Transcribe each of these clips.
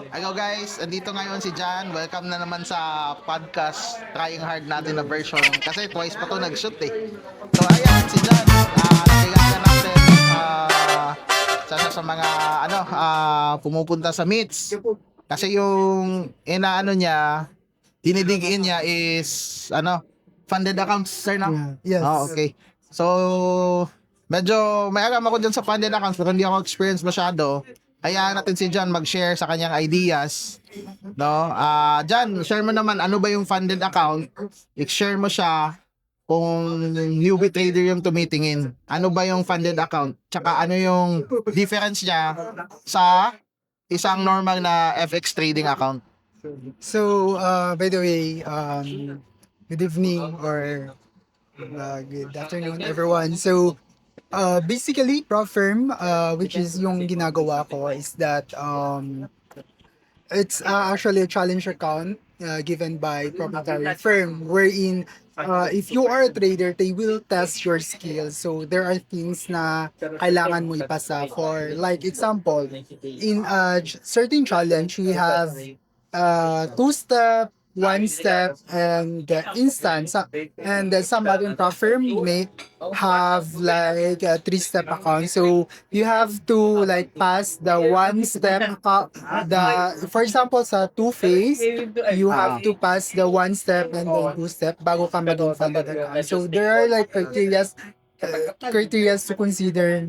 Hello guys, andito ngayon si John. Welcome na naman sa podcast Trying Hard natin na version. Kasi twice pa to nag-shoot eh. So ayan, si John. Nakilala natin sa mga pumupunta sa meets. Kasi yung inaano niya, dinidigin niya is funded accounts, sir, no? Yes. Okay. So, medyo may alam ako dyan sa funded accounts pero hindi ako experience masyado. Hayaan natin si John mag-share sa kanyang ideas. No? John, share mo naman ano ba yung funded account? I-share mo siya kung newbie trader yung tumitingin. Ano ba yung funded account? Tsaka ano yung difference niya sa isang normal na FX trading account? So, by the way, good evening or good afternoon, everyone. So, basically, Prop Firm, which is yung ginagawa ko, is that it's actually a challenge account given by proprietary firm, wherein if you are a trader, they will test your skills. So, there are things na kailangan mo ipasa. For like example, in a certain challenge, we have two-step, one-step, and instant. And then some other firm may have like a three-step account. So you have to like pass the one-step for example sa two-phase, you have to pass the one-step and then two-step bago ka maging funded account. So there are like criteria to consider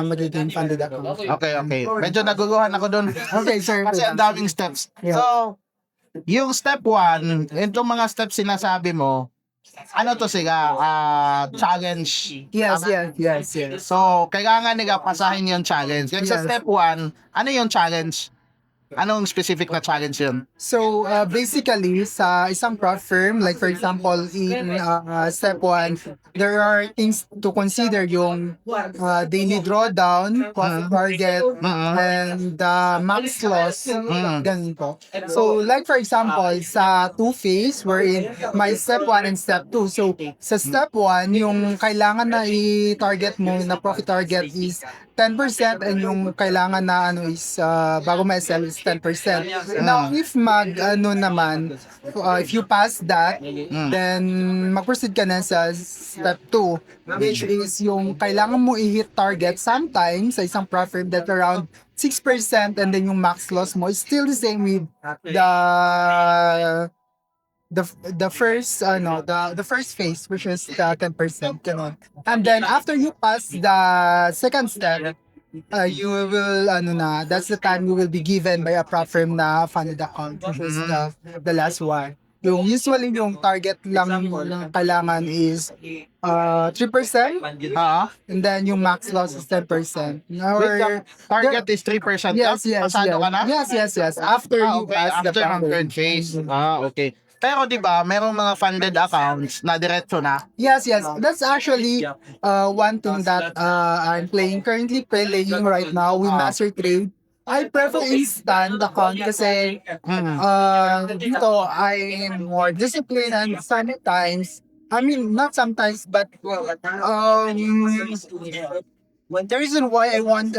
magiging funded account. Okay. Medyo naguluhan ako doon. Okay, sir. Kasi ang daming steps. Yeah. So, yung step 1, itong mga steps sinasabi mo, ano to sila? Challenge. Yes, Tama? yes. So, kailangan nila pasahin yung challenge. Kasi sa Yes. step 1, ano yung challenge? Anong specific na challenge yun? So, basically, sa isang prop firm, like for example, in step 1, there are things to consider yung daily drawdown, profit target, and max loss, ganun po. So, like for example, sa two-phase, wherein may step 1 and step 2. So, sa step 1, yung kailangan na i-target mo na profit target is 10% and yung kailangan na is bago ma-sell is 10%. Now, if if you pass that, then mag-proceed ka na sa step 2, which is yung kailangan mo i-hit target sometimes sa isang profit that around 6% and then yung max loss mo is still the same with the first phase, which is the 10%, ganun. And then after you pass the second step, you will that's the time you will be given by a prop firm na funded account, which is the last one. Yung usually yung target lang kailangan is 3%, and then yung max loss is 10%. Wait, target is 3%. Yes. Pasado ka na? Yes. After you Okay, pass the after ang prop firm. third phase. Okay. Pero di ba, merong mga funded accounts na diretso na? Yes. That's actually one thing that I'm currently playing right now with Master Trade. I prefer instant account kasi dito I'm more disciplined and sometimes, I mean not sometimes, but the reason why I want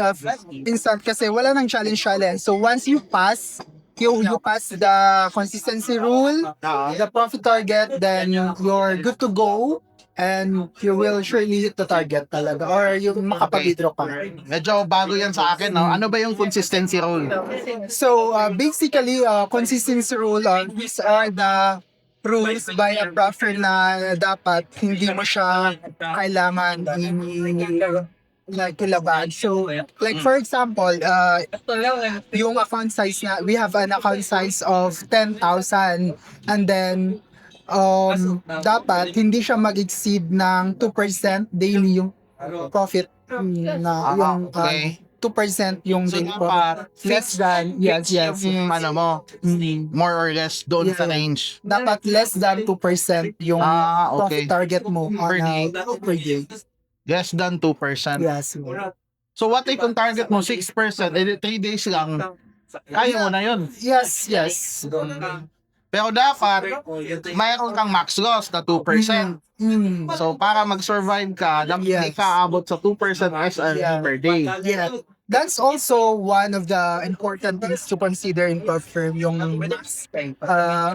instant kasi wala nang challenge. So once you pass, you pass the consistency rule, the profit target, then you're good to go, and you will surely hit the target talaga, or yung makapag-withdraw ka. Medyo bago yan sa akin, no? Ano ba yung consistency rule? So basically, consistency rule, these are the rules by a prop firm na dapat hindi mo siya kailangan kilabad. So, like for example, yung account size na, we have an account size of 10,000, and then dapat hindi siya mag-exceed ng 2% daily yung profit na yung Okay. 2% yung So, daily dapat profit. Less than, yes. Yung more or less doon sa Yeah. range. Dapat less than 2% yung Okay. profit target mo Per day. per day. Less than 2%. Yes. So what if kung target mo 6%, 3 days lang, kaya mo na yun. Yes. Pero dapat, mayroon kang max loss na 2%. So para mag-survive ka, dapat hindi ka abot sa 2% SRP per day. Yeah. That's also one of the important things to consider in prop firm, yung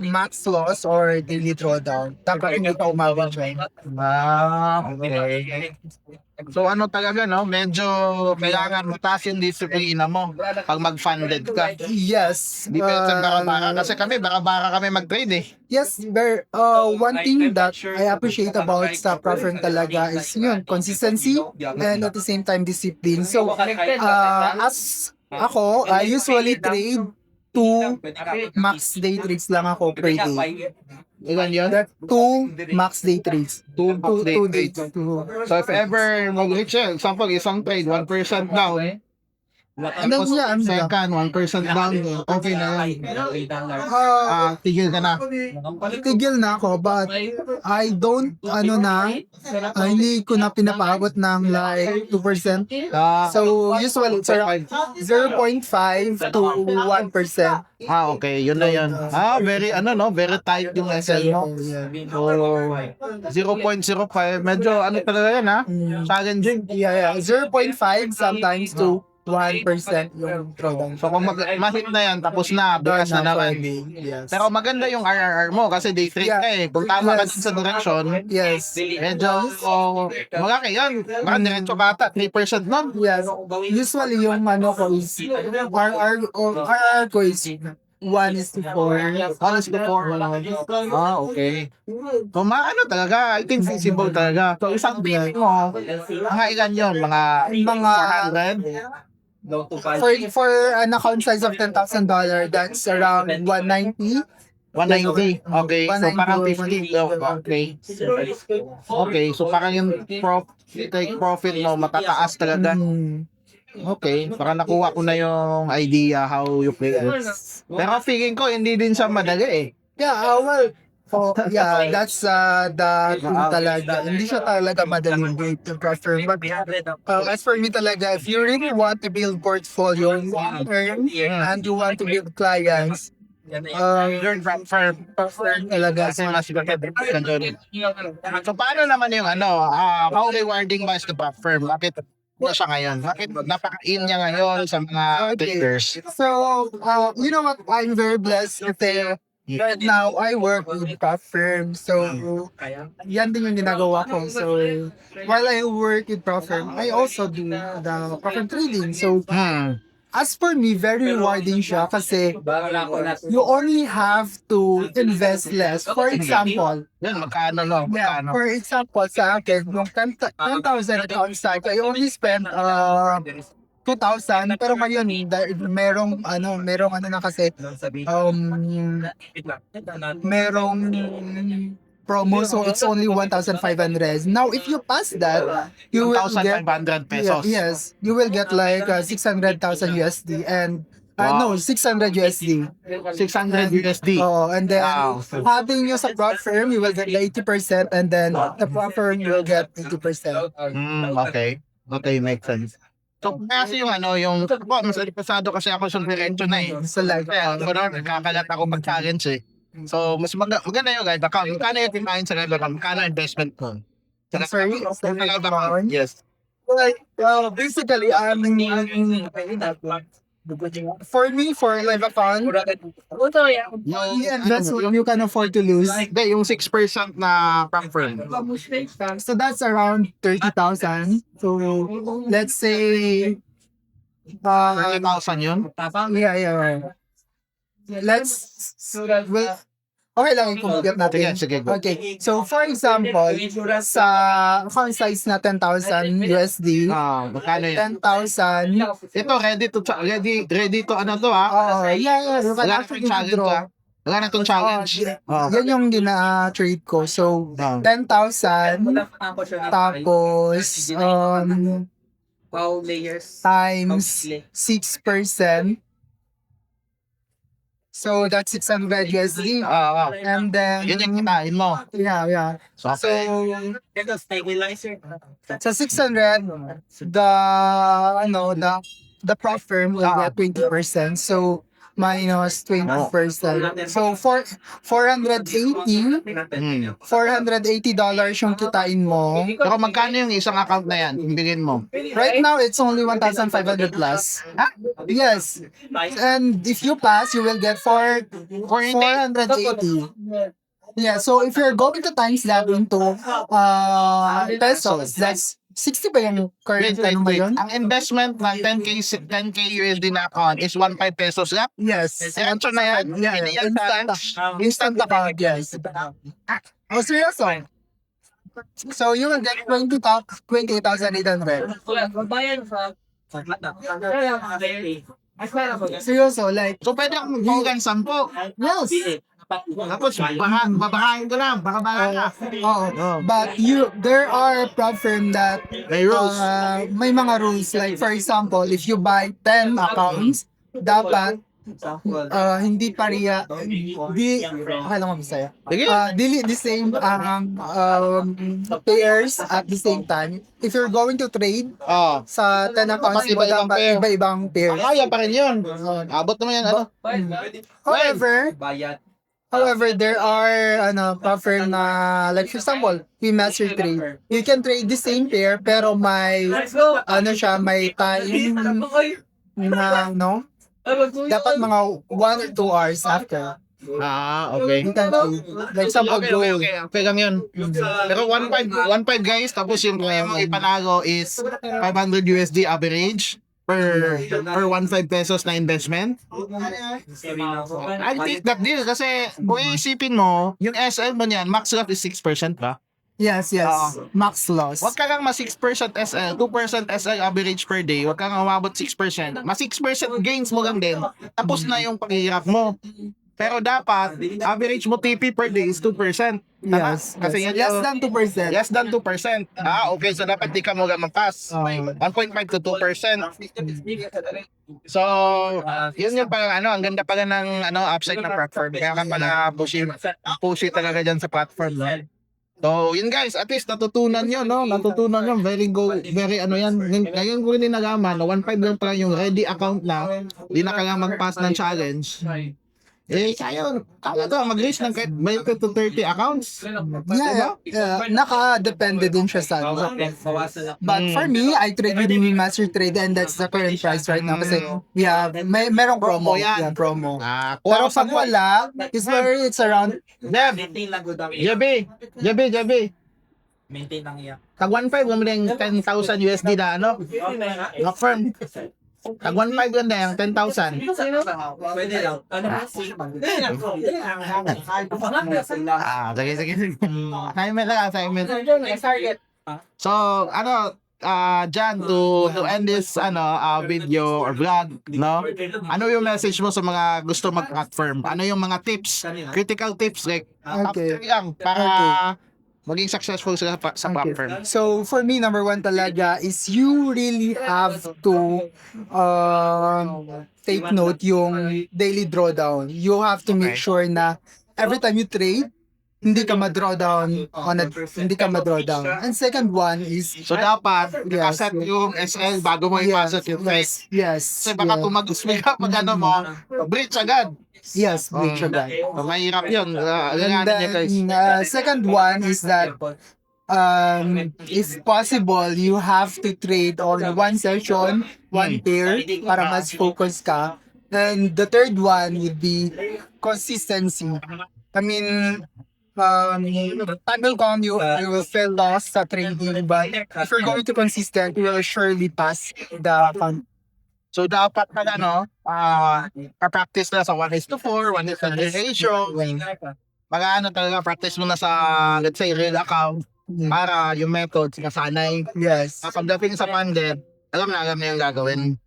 max loss or daily drawdown. Dapat hindi ka umabot dyan. Okay. So ano talaga, no? Medyo kailangan mataas yung disiplina mo pag mag-funded ka. Yes. Depende sa bara-bara. Kasi kami, bara-bara kami mag-trade eh. Yes, one thing that I appreciate about sa prop firm talaga is yun, consistency and at the same time discipline. So, as ako, I usually trade 2 max day trades lang ako per day. Ilan yun? 2 max day trades. 2 max day Two trades. days. Two. So if ever mag-reach yun, example, isang trade, 1% down. Ano Tapos yan? second, 1% down. Okay na yun. Tigil ka na. Tigil na ako, but I don't, hindi ko na pinapabot ng like 2%. So, usually, it's around 0.5 to 1%. Okay, yun na yun. Very, very tight yung SL mo. So, 0.05, medyo talaga yan challenging. Yeah. 0.5 sometimes to 1% yung drawdown. So kung ma-hit na yan, tapos na, bukas na naman. Yes. Pero maganda yung RRR mo kasi day trade ka eh. Kung tama ka din sa direction, Yes. medyo, malaki yan. Baka diretso ka ata, 3% nun. Yes. Usually yung ko is RR ko is 1:4. 1:4. Okay. So talaga, I think feasible talaga. So isang day mo, mga ilan yun? Mga 400? For an account size of $10,000, that's around 190. 190. Okay. So $190 parang or 50. Okay. Okay. So parang yung take profit mo matataas talaga. Okay. Parang nakuha ko na yung idea how you play it. Pero feeling ko hindi din siya madali eh. Yeah, that's the thing talaga. Hindi siya talaga madaling way to prefer. But as for me talaga, if you really want to build portfolio long-term and you want to build clients, Learn from firm. talaga. Kasi mas maganda ka doon. So paano naman yung how rewarding ba is the firm? Bakit na siya ngayon? Bakit napaka-in niya ngayon sa mga traders? So, you know what? I'm very blessed kasi right now I work with prop firm. So, yan din yung ginagawa ko. So, while I work with prop firm, I also do the prop firm trading. So, as for me, very rewarding siya kasi you only have to invest less. For example, Yan, magkano lang? Magkano? for example, sa akin, yung 10,000 account start, I only spend 2,000, pero ngayon merong na kasi merong promo, so it's only 1,500. Now if you pass that, you will get 1,500 pesos. yes, you will get like 600,000 USD and Wow. 600 USD. 600 USD. Oh, and then Wow. having you sa prop firm, you will get 80% and then the prop firm will get 80%. Okay. Okay, makes sense. So, kasi yung mas pasado kasi ako sa diretso na eh. So like, Kaya, nagkakalat ako mag-challenge eh. So, mas maganda yung guide account. Magkano yung tinahin sa live account? Magkano investment ko? sorry, Sa live account? Yes. like, basically, for me, for live account, the investment you can afford to lose. Hindi, yung 6% na preference. So that's around 30,000. So let's say, 30,000 yun? yeah. Well, okay lang kung get natin. Sige, go. Okay, so for example, sa account size na 10,000 USD, Magkano yun? 10,000. Ito, ready to Yeah. You can Wala na actually itong challenge withdraw. Wala na itong challenge. Yan yung gina-trade ko. So, 10,000 tapos times 6%. So, that's 600 USD. And then, Yun yung kitain mo. yeah. So, So, sa 600, the prop firm will get 20%. So, minus 20%. So, for 480, Hmm. $480 yung kitain mo. Pero magkano yung isang account na yan? Ibigin mo. Right now, it's only 1,500 plus. Yes. And if you pass, you will get 480. Yeah, so if you're going to times that into pesos, that's 60 ba yung current ano ngayon? Ang investment ng 10K USD na account is 1.5 pesos lang. Yes. Answer na yan. Yeah, Hindi yan instant account, yes. Oh, seryoso? So, you will get 28,800. Seryoso, like, So, pwede akong magbugan 10. yes. Tapos, babahain ko lang. Baka baka. Oo. But there are platform that May rules. may mga rules. Like, for example, if you buy 10 accounts, dapat hindi pareha, akala mo Bisaya? Sige. Dili the same pairs at the same time. If you're going to trade Oh. sa 10 accounts, Dapat iba-ibang dapat pair. iba-ibang pairs. Kaya pa rin yun. Abot naman yan. Ano? However, there are platform na, like for example, we master trade. You can trade the same pair pero may may time na dapat mga 1 or 2 hours after. Okay. You can trade. Like example, Okay lang yun. Pero 1.5 guys, tapos yung ipanago is 500 USD average per 1.5 pesos na investment. I think that deal kasi kung iisipin mo, yung SL mo niyan, max loss is 6% ba? yes, max loss. Huwag ka lang ma 6% SL, 2% SL average per day, huwag ka lang umabot 6%. Ma 6% gains mo lang din, tapos na yung paghihirap mo. Pero dapat, average mo TP per day is 2%. Tama? Yes. Kasi yan Less yung- than 2%. Less than 2%. Okay. So, dapat di ka mo mag-pass. 1.5 to 2%. So, yun yung parang ang ganda pala ng upside ng platform. Kaya ka pala pushy talaga dyan sa platform. No? So, yun guys, at least natutunan nyo, no? Natutunan nyo, very yan. Ngayon ko rin nalaman, 1.5 lang pala yung ready account na, di na kailangan mag-pass ng challenge. Kaya to, mag-list ng kahit 20 to 30 accounts. Yeah, naka-depende din siya sa But for me, I trade with Master Trade and that's the current price right now kasi merong promo. yan. Yeah, promo. Pero Pero pag wala, it's around Jabi. Maintain lang iya. Tag 1.5 mo yung 10,000 USD na na firm. Tag 1.5 lang na yung 10,000. Pwede lang. Sige. Assignment lang, assignment. So, Jan, to end this video or vlog, no? Ano yung message mo sa mga gusto mag-platform? Ano yung mga tips, critical tips like top Okay. 3 lang para maging successful sa platform? So, for me, number 1 talaga is you really have to take note yung daily drawdown. You have to make sure na every time you trade, hindi ka ma-drawdown. And second one is, So, dapat Yes. nakaset yung SL bago mo ipasok yung face. yes, Kasi baka kung mag-swing up, mo, breach agad. yes, which agad. So, mahirap yun. And Alanganin niya guys. then, second one is that if possible, you have to trade on one session, one pair, para mas focus ka. And the third one would be consistency. I mean, time will come, you will feel lost sa trading, but if you're going to consistent, you will surely pass the fund. So, dapat pala, pa-practice na sa 1:4, 1:1 ratio. Mga talaga, practice mo na sa, let's say, real account para yung methods nasanay. Yes. Pagdating sa funded, alam na yung gagawin.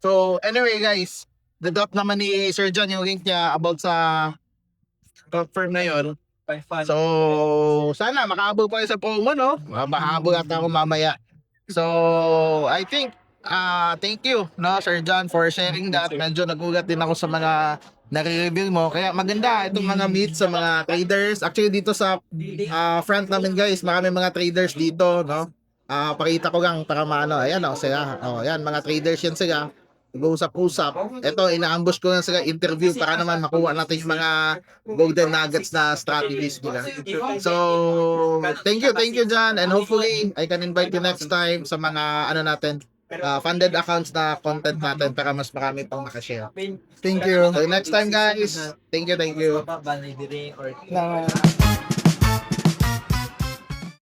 So, anyway guys, the-drop naman ni Sir John yung link niya about sa firm na yun. So, sana makahabol pa kayo sa promo, no? Makahabol at ako mamaya. So, I think, thank you, no, Sir John, for sharing that. Medyo nagulat din ako sa mga nare-reveal mo. Kaya maganda itong mga meet sa mga traders. Actually, dito sa front namin, guys, marami mga traders dito, no? Pakita ko lang para maano. Ayan, sila. Ayan, mga traders yan sila. Nag-uusap-usap. Ito, inaambush ko na sila interview para naman makuha natin yung mga golden nuggets na strategies nila. So, thank you John, and hopefully I can invite you next time sa mga ano natin, funded accounts na content natin para mas marami pang makashare. Thank you. So next time guys, thank you. Baba, banay dire, or Na